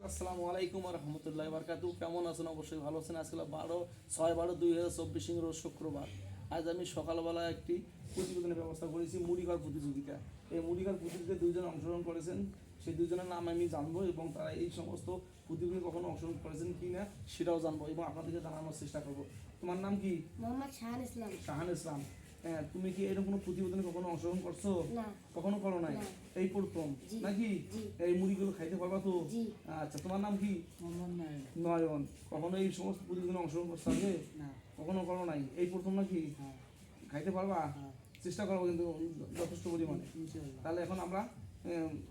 আসসালামু আলাইকুম রহমতুল্লাহ বারকাতু। কেমন আছেন? অবশ্যই ভালো আছেন। আজকে 12/6/2024 রোজ শুক্রবার। আজ আমি সকালবেলা একটি প্রতিবেদনের ব্যবস্থা করেছি, মুড়িঘর প্রতিযোগিতা। এই মুড়িঘর প্রতিযোগিতায় দুইজন অংশগ্রহণ করেছেন। সেই দুইজনের নাম আমি জানবো এবং তারা এই সমস্ত প্রতিযোগিতায় কখনো অংশগ্রহণ করেছেন কি না সেটাও জানবো এবং আপনাদেরকে জানানোর চেষ্টা করবো। তোমার নাম কি? মোহাম্মদ শাহান ইসলাম। শাহান ইসলাম। হ্যাঁ, তুমি কি এরকম কোনো প্রতিবেদনে কখনো অংশগ্রহণ করছো? না। কখনো করো নাই? না। এই প্রথম জি। নাকি? জি। এই মুড়িগুলো খাইতে পারবা তো? জি। আচ্ছা, তোমার নাম কি? নয়ন। কখনো এই সমস্ত প্রতিবেদনে অংশগ্রহণ করতে হবে? না। কখনো করো নাই? এই প্রথম নাকি? হ্যাঁ। খাইতে পারবা? হ্যাঁ। চেষ্টা করবো কিন্তু যথেষ্ট পরিমাণে। ইনশাআল্লাহ। তাহলে এখন আমরা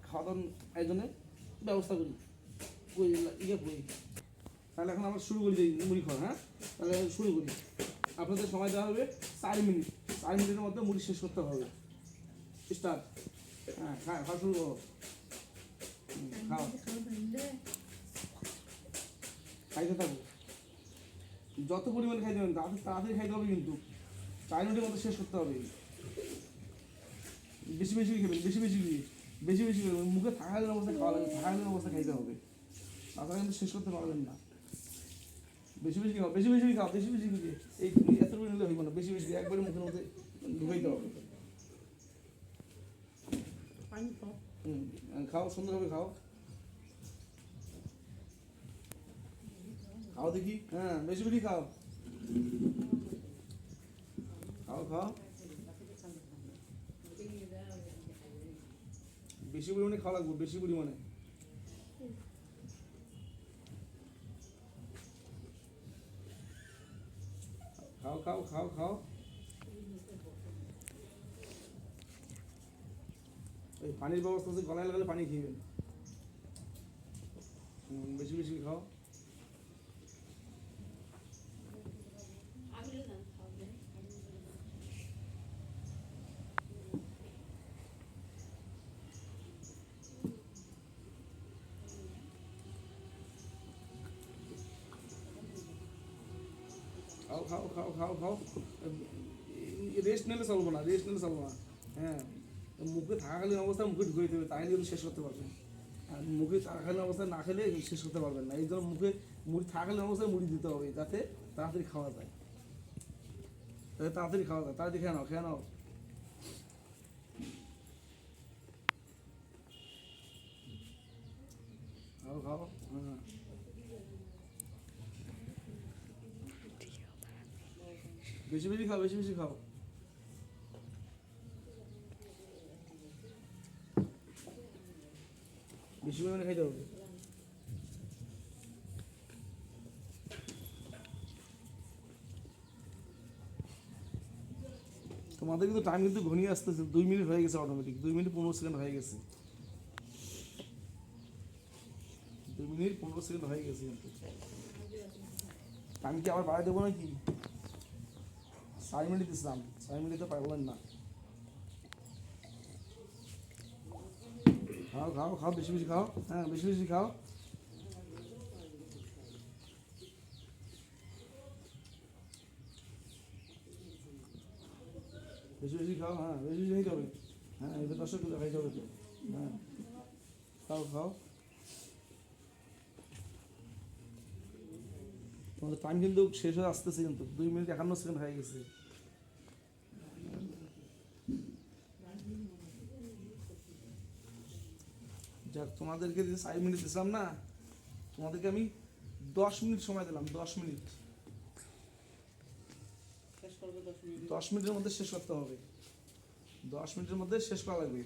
খাওয়া দাওয়ার আয়োজনের ব্যবস্থা করি। তাহলে এখন আমরা শুরু করি মুড়ি খাওয়া। হ্যাঁ, তাহলে শুরু করি। আপনাদের সময় দেওয়া হবে 4 মিনিট। 4 মিনিটের মধ্যে মুড়ি শেষ করতে হবে। স্টার্ট। হ্যাঁ, খাওয়া শুরু করো। খাও, খাইতে থাকো। যত পরিমাণে খাইতে হবে তাড়াতাড়ি খাইতে হবে, কিন্তু 4 মিনিটের মধ্যে শেষ করতে হবে। বেশি বেশি খাবেন, বেশি বেশি খাবেন। মুখে থাকাকালীন অবস্থায় খাওয়া লাগবে, থাকাকালীন অবস্থায় খাইতে হবে, তাছাড়া কিন্তু শেষ করতে পারবেন না। বেশি বেশি খাও, বেশি করে। এই এত করে নিলে হইব না, বেশি একবারে মুখের মধ্যে ঢুকাইতে হবে। খাও, সুন্দরভাবে খাও। খাও দেখি। হ্যাঁ, বেশি খাও। খাও। বেশি পরিমাণে খাওয়া লাগবে, বেশি পরিমাণে। খাও। এই পানির ব্যবস্থা আছে, গলায় লাগালে পানি খেয়েবেন। বেশি খাও। খাও। রেস্ট নিলে চলবো না। হ্যাঁ, মুখে থাকাকালীন অবস্থায় মুখে ঢুকে দিতে হবে, তাই কিন্তু শেষ করতে পারবেন। আর মুখে থাকাকালীন অবস্থায় না খেলে শেষ করতে পারবেন না। এই জন্য মুখে মুড়ি থাকাকালীন অবস্থায় মুড়ি দিতে হবে, যাতে তাড়াতাড়ি খাওয়া যায়। তাড়াতাড়ি খেয়ে নাও। খাও। হ্যাঁ, বেশি খাও। বেশি পরিমাণে খাইতে হবে। তোমাদের কিন্তু টাইম কিন্তু ঘনিয়ে আসতেছে। 2 মিনিট হয়ে গেছে, অটোমেটিক 2 মিনিট 15 সেকেন্ড হয়ে গেছে। 2 মিনিট 15 সেকেন্ড হয়ে গেছে কিন্তু। টাইম কি আবার বাড়াই দেবো নাকি? 4 মিনিট দিচ্ছিলাম, 4 মিনিটে পারলেন না। খাও। বেশি খাও। হ্যাঁ, বেশি খাও। বেশি খাও। হ্যাঁ, বেশি খাইতে হবে। হ্যাঁ, এবার 10 কিলো খাইতে হবে তো। হ্যাঁ, খাও। তোমাদের টাইম কিন্তু শেষ হয়ে আসতেছে, কিন্তু 2 মিনিট 51 সেকেন্ড হয়ে গেছে। যাক, তোমাদেরকে যে 4 মিনিট দিলাম না, তোমাদেরকে আমি 10 মিনিট সময় দিলাম। 10 মিনিট। 10 মিনিটের মধ্যে শেষ করতে হবে। 10 মিনিটের মধ্যে শেষ করা লাগবে।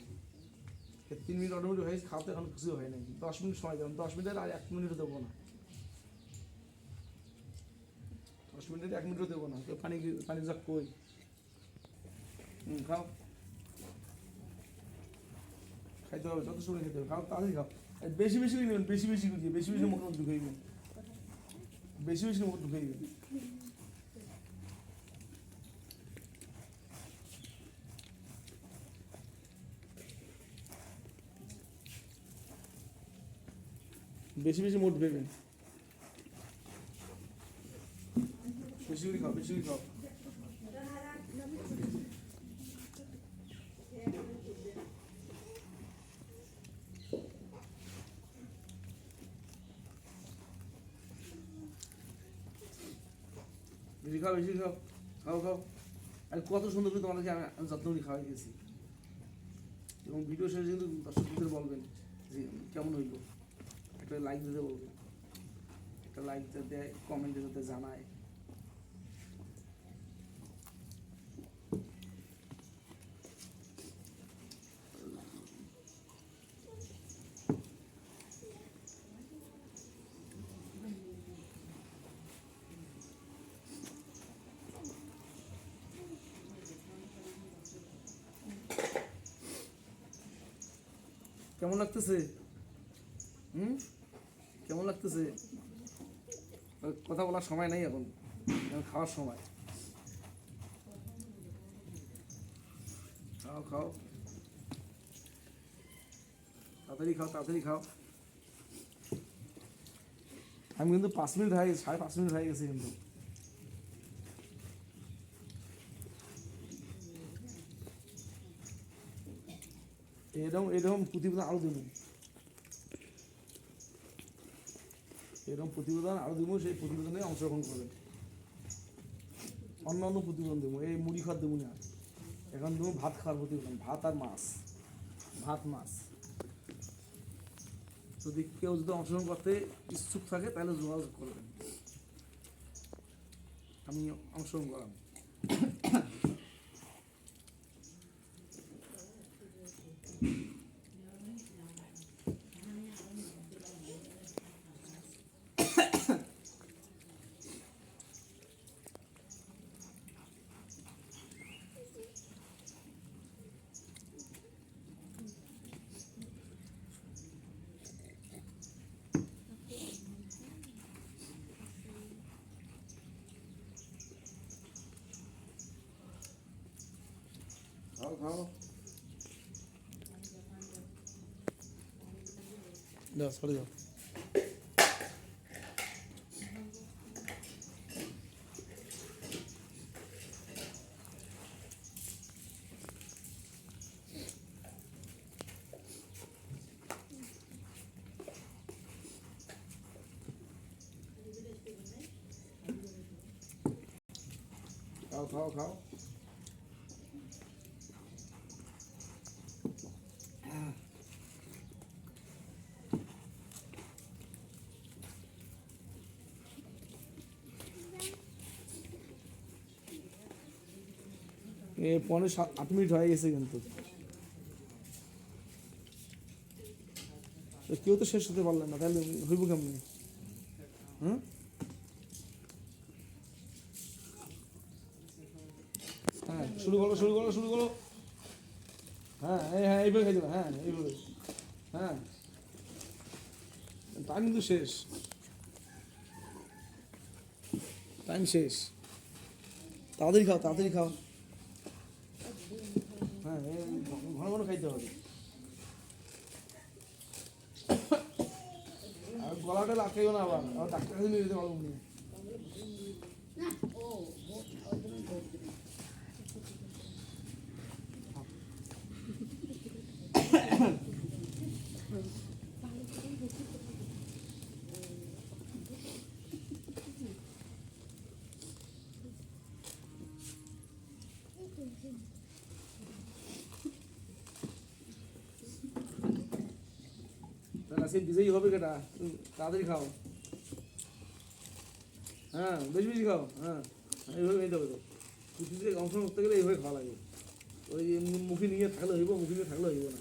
3 মিনিট অটোমেটিক হয়ে খাওয়াতে এখন কিছু হয় নাই। 10 মিনিট সময় দিলাম। 10 মিনিটের আর 1 মিনিটও দেবো না। 10 মিনিটের 1 মিনিটও দেবো না। পানি যাক কই। খাও। খাইতে হবে, যত সময় খেতে হবে। খাও, তাড়াতাড়ি খাও। বেশি নেবেন, বেশি মুখের মধ্যে ঢুকাইবেন। বেশি মুখ ঢুকাইবেন। বেশি মুখ ঢুকাইবেন। বেশি খাও। বেশি খাও, বেশি খাও, খাও খাও। আর কত সুন্দর করে তোমাদেরকে আমি যত্ন করে খাওয়াই দিয়েছি। এবং ভিডিও শেষে কিন্তু দর্শকদের বলবেন যে কেমন হইলো, একটা লাইক দিতে বলবেন, একটা লাইক দেয়, কমেন্টে যাতে জানায়। কেমন লাগতেছে? কেমন লাগতেছে? কথা বলার সময় নাই এখন, খাওয়ার সময়। খাও খাও, তাড়াতাড়ি খাও, তাড়াতাড়ি খাও। আমি কিন্তু 5 মিনিট হয়ে গেছে, 5.5 মিনিট হয়ে গেছে কিন্তু। এরকম এরকম প্রতিবেদন আরও দেবো, এরকম প্রতিবেদন আরও দেবো, সেই প্রতিবেদনে অংশগ্রহণ করবেন। অন্য অন্য প্রতিবেদন দেবো, এই মুড়ি খাওয়ার দেবো না, এখন দেবো ভাত খাওয়ার প্রতিবেদন, ভাত আর মাছ, ভাত মাছ। যদি কেউ যদি অংশগ্রহণ করতে ইচ্ছুক থাকে তাহলে যোগাযোগ করবেন, আমি অংশগ্রহণ করাম। খাও খাও, দাও সরে যাও। খাও খাও খাও। এ 5-8 মিনিট হয়ে গেছে কিন্তু, কেউ তো শেষ হতে পারলেন না, তাহলে হইব কেমনি? হ্যাঁ শুরু করো, শুরু করো, শুরু করো। হ্যাঁ হ্যাঁ এইভাবে খাই দেবে, হ্যাঁ এইভাবে। হ্যাঁ টাইম কিন্তু শেষ, টাইম শেষ। তাড়াতাড়ি খাও, তাড়াতাড়ি খাও। হ্যাঁ ঘন ঘন খাইতে হবে। আর গলাটা লাগাইও না, আবার ডাক্তার কাছে নিয়ে যেতে পারবো না। তাহলে আজকে বিজয়ী হবে কেটা? তাড়াতাড়ি খাও। হ্যাঁ বেশি বেশি খাও। হ্যাঁ এইভাবে খেতে হবে তো, কুচিতে অংশগ্রহণ করতে গেলে এইভাবে খাওয়া লাগে। ওই মুখে নিয়ে থাকলে হইব, মুখে নিয়ে থাকলে হইব না,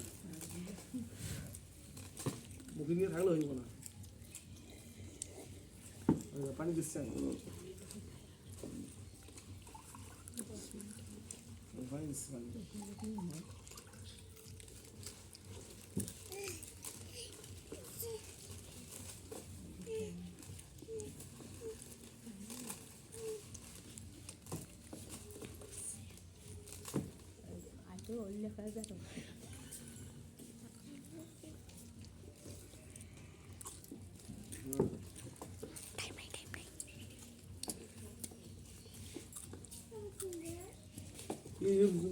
মুখে নিয়ে থাকলে হইব না। পানি দিচ্ছেন, পানি দিচ্ছি, পানি।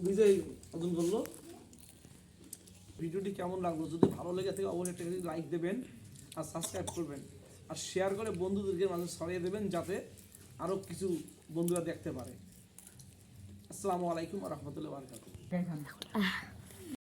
বিজয় অর্জন করলো। ভিডিওটি কেমন লাগলো? যদি ভালো লেগে থাকে অবশ্যই একটা লাইক দেবেন আর সাবস্ক্রাইব করবেন, আর শেয়ার করে বন্ধুদেরকে মাঝে ছড়িয়ে দেবেন, যাতে আরও কিছু বন্ধুরা দেখতে পারে। আসসালামু আলাইকুম ওয়া রাহমাতুল্লাহি ওয়া বারাকাতুহু।